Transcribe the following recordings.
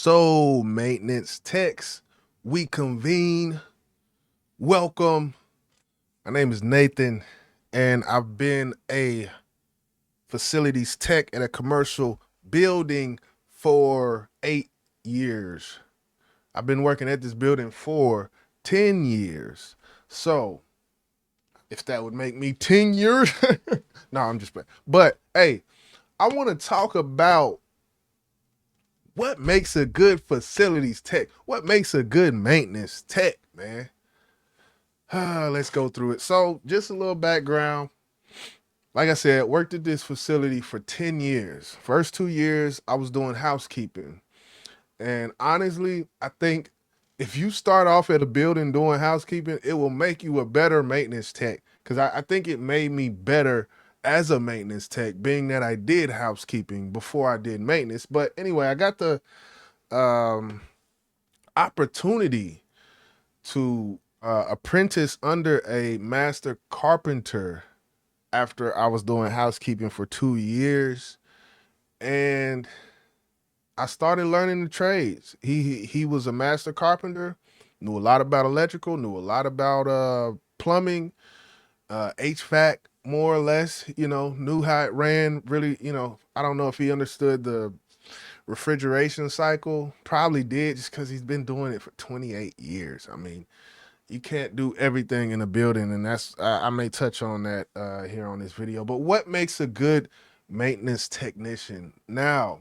So, maintenance techs, we convene. Welcome. My name is Nathan, and I've been a facilities tech at a commercial building for 8 years. I've been working at this building for 10 years. So, if that would make me 10 years, no, I'm just playing. But hey, I want to talk about what makes a good facilities tech? What makes a good maintenance tech, man? Let's go through it. So, just a little background. Like I said, worked at this facility for 10 years. First 2 years, I was doing housekeeping. And honestly, I think if you start off at a building doing housekeeping, it will make you a better maintenance tech. Because I think it made me better as a maintenance tech, being that I did housekeeping before I did maintenance. But anyway, I got the um, opportunity to apprentice under a master carpenter after I was doing housekeeping for 2 years, and I started learning the trades. He was a master carpenter, knew a lot about electrical, knew a lot about plumbing, HVAC, more or less. Knew how it ran. Really, I don't know if he understood the refrigeration cycle. Probably did, just because he's been doing it for 28 years. I mean, you can't do everything in a building, and that's I may touch on that here on this video. But what makes a good maintenance technician? Now,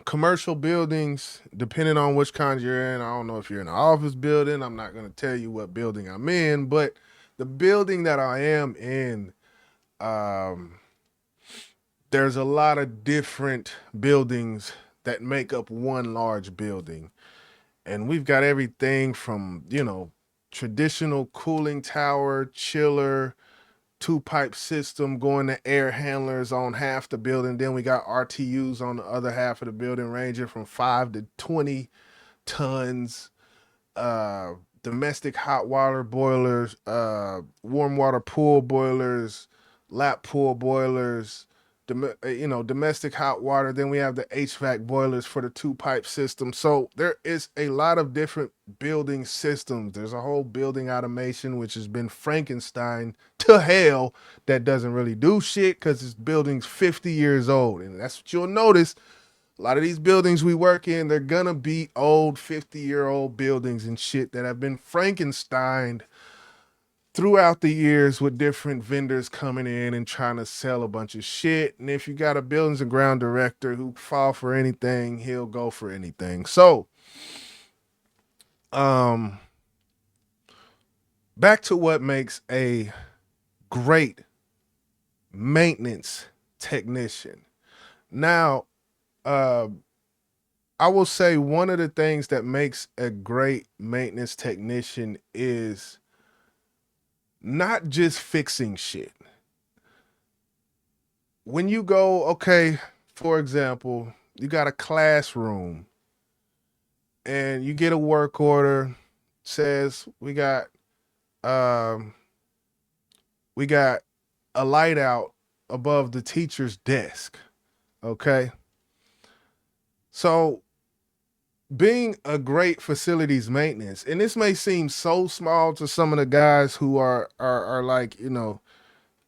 commercial buildings, depending on which kind you're in, I don't know if you're in an office building. I'm not going to tell you what building I'm in, but the building that I am in, um, there's a lot of different buildings that make up one large building. And we've got everything from, traditional cooling tower, chiller, two pipe system going to air handlers on half the building. Then we got RTUs on the other half of the building, ranging from 5 to 20 tons. Uh, Domestic hot water boilers, warm water pool boilers, lap pool boilers, domestic hot water. Then we have the HVAC boilers for the two pipe system. So there is a lot of different building systems. There's a whole building automation, which has been Frankenstein to hell, that doesn't really do shit because this building's 50 years old. And that's what you'll notice. A lot of these buildings we work in, they're gonna be old 50-year-old buildings and shit that have been Frankensteined throughout the years with different vendors coming in and trying to sell a bunch of shit. And if you got a buildings and ground director who fall for anything, he'll go for anything. So, um, back to what makes a great maintenance technician. Now, uh, I will say one of the things that makes a great maintenance technician is not just fixing shit. When you go, okay, for example, you got a classroom and you get a work order, says um we got a light out above the teacher's desk. Okay. So being a great facilities maintenance, and this may seem so small to some of the guys who are like,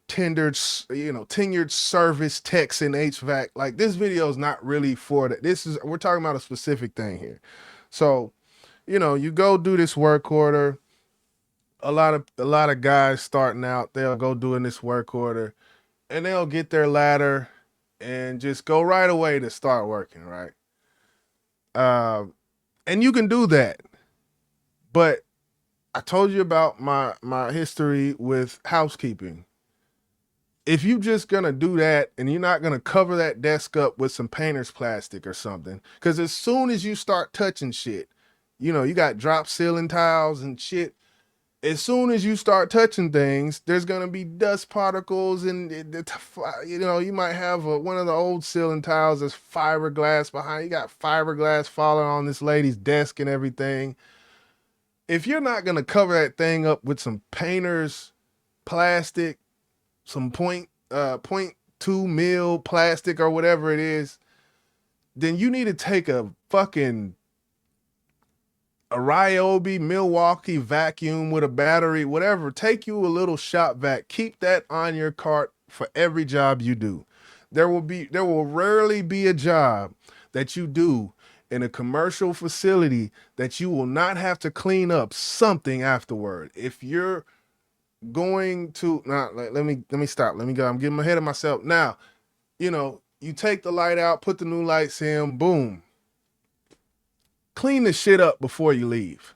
tenured service techs in HVAC. Like, this video is not really for that. We're talking about a specific thing here. So, you go do this work order. A lot of guys starting out, they'll go doing this work order and they'll get their ladder and just go right away to start working, right? Uh, and you can do that, but I told you about my history with housekeeping. If you just gonna do that and you're not gonna cover that desk up with some painter's plastic or something, because as soon as you start touching shit, you got drop ceiling tiles and shit. As soon as you start touching things, there's gonna be dust particles, and you might have one of the old ceiling tiles that's fiberglass behind. You got fiberglass falling on this lady's desk and everything. If you're not gonna cover that thing up with some painter's plastic, some point 0.2 mil plastic or whatever it is, then you need to take a Ryobi Milwaukee vacuum with a battery, whatever. Take you a little shop vac. Keep that on your cart for every job you do. There will rarely be a job that you do in a commercial facility that you will not have to clean up something afterward. If you're going to now, let me stop. Let me go. I'm getting ahead of myself. Now, you take the light out, put the new lights in, boom. Clean the shit up before you leave.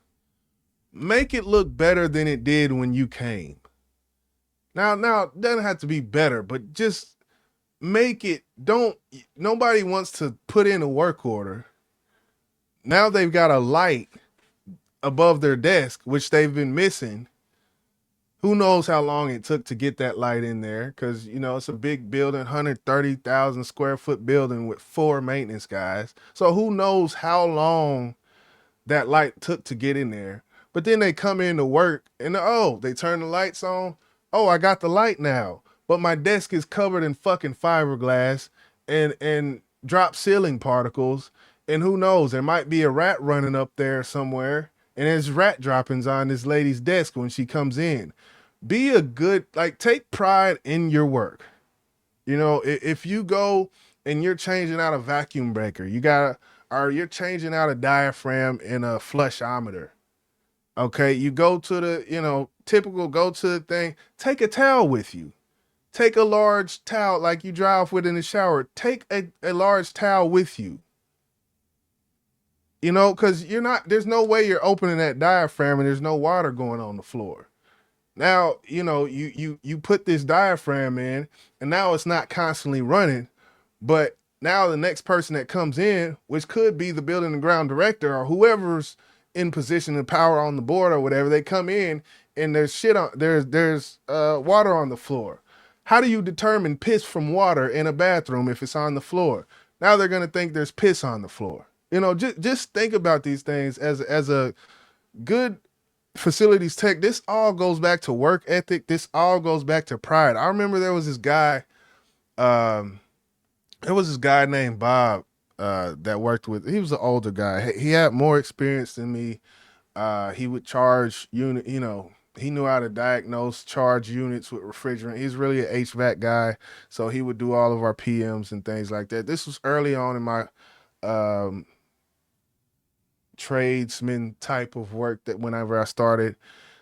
Make it look better than it did when you came. Now it doesn't have to be better, but just make it. Don't Nobody wants to put in a work order. Now they've got a light above their desk, which they've been missing. Who knows how long it took to get that light in there? Because it's a big building, 130,000 square foot building with 4 maintenance guys. So who knows how long that light took to get in there. But then they come in to work and they turn the lights on. Oh, I got the light now. But my desk is covered in fucking fiberglass and drop ceiling particles. And who knows, there might be a rat running up there somewhere. And there's rat droppings on this lady's desk when she comes in. Be a good, take pride in your work. If you go and you're changing out a vacuum breaker, or you're changing out a diaphragm in a flushometer. Okay, you go to the, typical go to the thing, take a towel with you. Take a large towel like you dry off with in the shower. Take a large towel with you. Because there's no way you're opening that diaphragm and there's no water going on the floor. Now, you put this diaphragm in and now it's not constantly running, but now the next person that comes in, which could be the building and ground director or whoever's in position of power on the board or whatever, they come in and there's water on the floor. How do you determine piss from water in a bathroom if it's on the floor? Now they're gonna think there's piss on the floor. Just think about these things as a good facilities tech. This all goes back to work ethic. This all goes back to pride. I remember there was this guy named Bob that worked with. He was an older guy. He had more experience than me. He would charge unit. He knew how to charge units with refrigerant. He's really an HVAC guy, so he would do all of our PMs and things like that. This was early on in my tradesman type of work that whenever I started.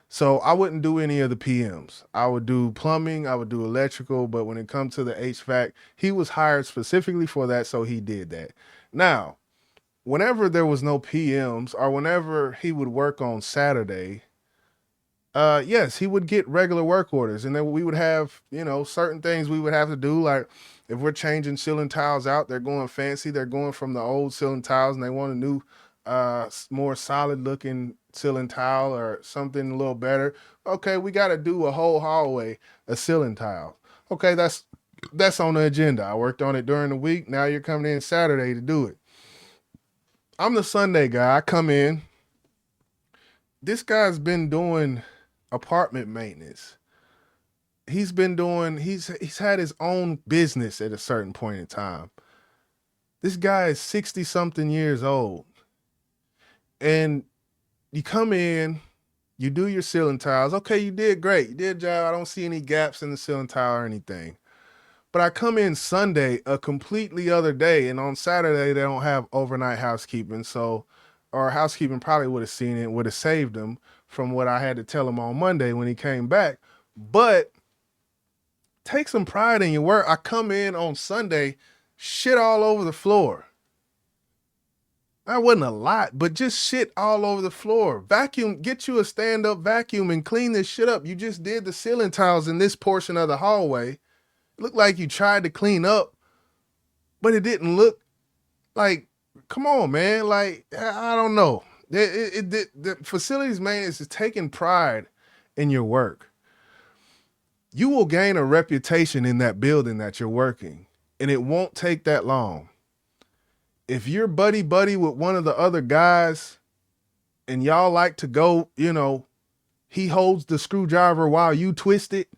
So I wouldn't do any of the PMs. I would do plumbing, I would do electrical, but when it comes to the HVAC, he was hired specifically for that, so he did that. Now, whenever there was no PMs or whenever he would work on Saturday, yes, he would get regular work orders, and then we would have, certain things we would have to do. Like if we're changing ceiling tiles out, they're going fancy. They're going from the old ceiling tiles, and they want a new, more solid looking ceiling tile or something a little better. Okay, we got to do a whole hallway of ceiling tile. Okay, that's on the agenda. I worked on it during the week. Now you're coming in Saturday to do it. I'm the Sunday guy. I come in. This guy's been doing apartment maintenance. He's had his own business at a certain point in time. This guy is 60 something years old. And you come in, you do your ceiling tiles. Okay, you did great. You did a job. I don't see any gaps in the ceiling tile or anything. But I come in Sunday, a completely other day, and on Saturday they don't have overnight housekeeping. So, or housekeeping probably would have seen it, would have saved him from what I had to tell him on Monday when he came back. But take some pride in your work. I come in on Sunday, shit all over the floor. That wasn't a lot, but just shit all over the floor. Vacuum, get you a stand-up vacuum and clean this shit up. You just did the ceiling tiles in this portion of the hallway. It looked like you tried to clean up, but it didn't look like, come on, man. Like, I don't know. The facilities maintenance is taking pride in your work. You will gain a reputation in that building that you're working, and it won't take that long. If you're buddy with one of the other guys and y'all like to go, he holds the screwdriver while you twist it,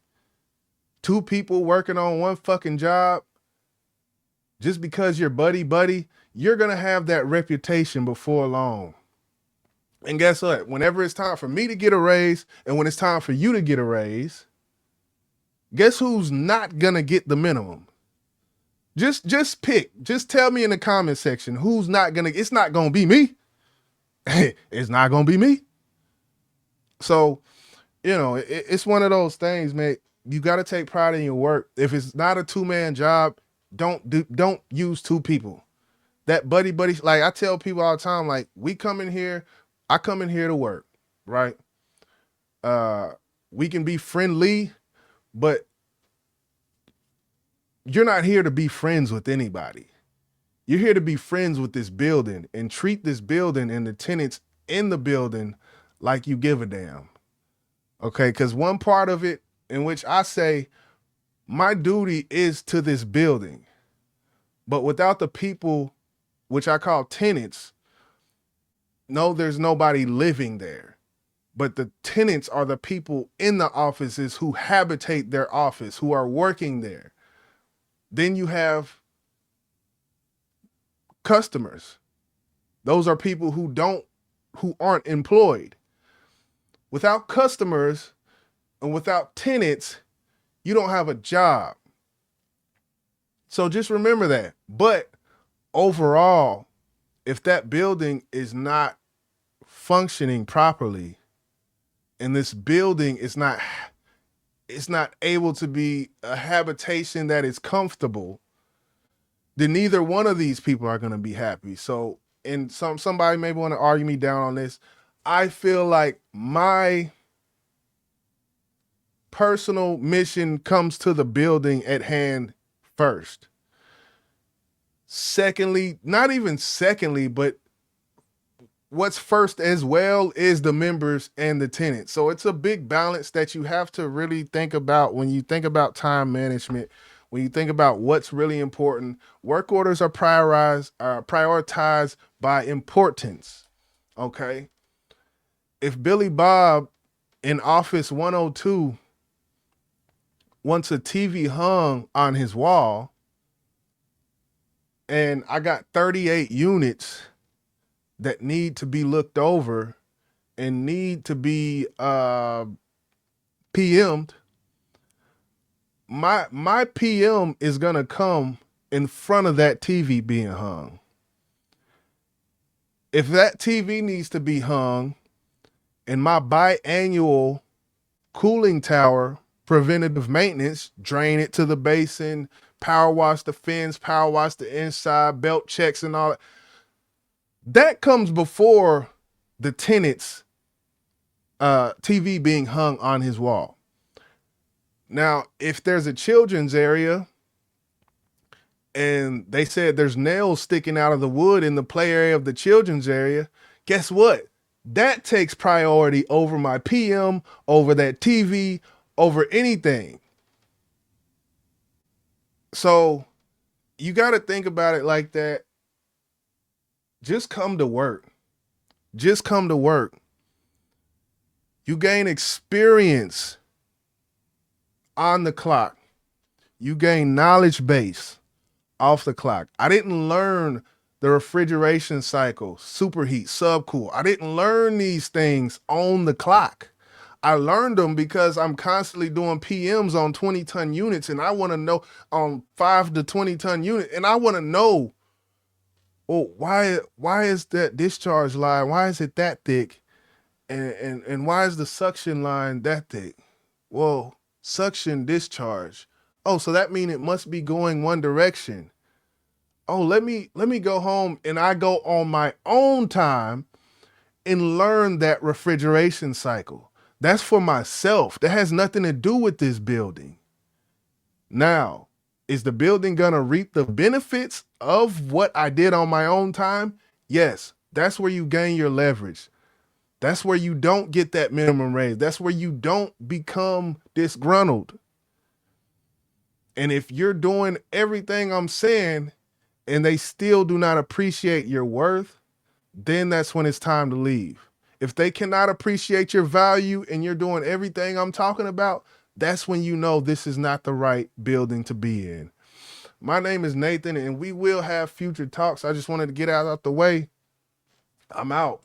2 people working on one fucking job, just because you're buddy, you're going to have that reputation before long. And guess what? Whenever it's time for me to get a raise and when it's time for you to get a raise, guess who's not going to get the minimum? Just pick. Just tell me in the comment section who's not going to. It's not going to be me. It's not going to be me. So, it's one of those things, man. You got to take pride in your work. If it's not a 2-man job, don't use 2 people. That buddy, like I tell people all the time, like I come in here to work, right? We can be friendly, but you're not here to be friends with anybody. You're here to be friends with this building and treat this building and the tenants in the building like you give a damn. Okay, because one part of it in which I say my duty is to this building, but without the people, which I call tenants, no, there's nobody living there. But the tenants are the people in the offices who habitate their office, who are working there. Then you have customers. Those are people who aren't employed. Without customers and without tenants, you don't have a job. So just remember that. But overall, if that building is not functioning properly and this building is not able to be a habitation that is comfortable, then neither one of these people are going to be happy. So, and somebody may want to argue me down on this. I feel like my personal mission comes to the building at hand first. Secondly, not even secondly, but what's first as well is the members and the tenants. So it's a big balance that you have to really think about when you think about time management, when you think about what's really important. Work orders are prioritized by importance. Okay. If Billy Bob in office 102 wants a TV hung on his wall, and I got 38 units that need to be looked over and need to be PM'd, my PM is gonna come in front of that TV being hung. If that TV needs to be hung and my biannual cooling tower preventative maintenance, drain it to the basin, power wash the fins, power wash the inside, belt checks and all that comes before the tenant's TV being hung on his wall. Now, if there's a children's area and they said there's nails sticking out of the wood in the play area of the children's area, guess what? That takes priority over my PM, over that TV, over anything. So you got to think about it like that. Just come to work. Just come to work. You gain experience on the clock. You gain knowledge base off the clock. I didn't learn the refrigeration cycle, superheat, subcool. I didn't learn these things on the clock. I learned them because I'm constantly doing PMs on 20-ton units, and I want to know on 5 to 20-ton unit, and I want to know, oh, why is that discharge line? Why is it that thick? And why is the suction line that thick? Well, suction discharge. Oh, so that means it must be going one direction. Oh, let me go home and I go on my own time and learn that refrigeration cycle. That's for myself. That has nothing to do with this building. Now, is the building gonna reap the benefits of what I did on my own time? Yes, that's where you gain your leverage. That's where you don't get that minimum raise. That's where you don't become disgruntled. And if you're doing everything I'm saying and they still do not appreciate your worth, then that's when it's time to leave. If they cannot appreciate your value and you're doing everything I'm talking about, that's when you know this is not the right building to be in. My name is Nathan, and we will have future talks. I just wanted to get out the way. I'm out.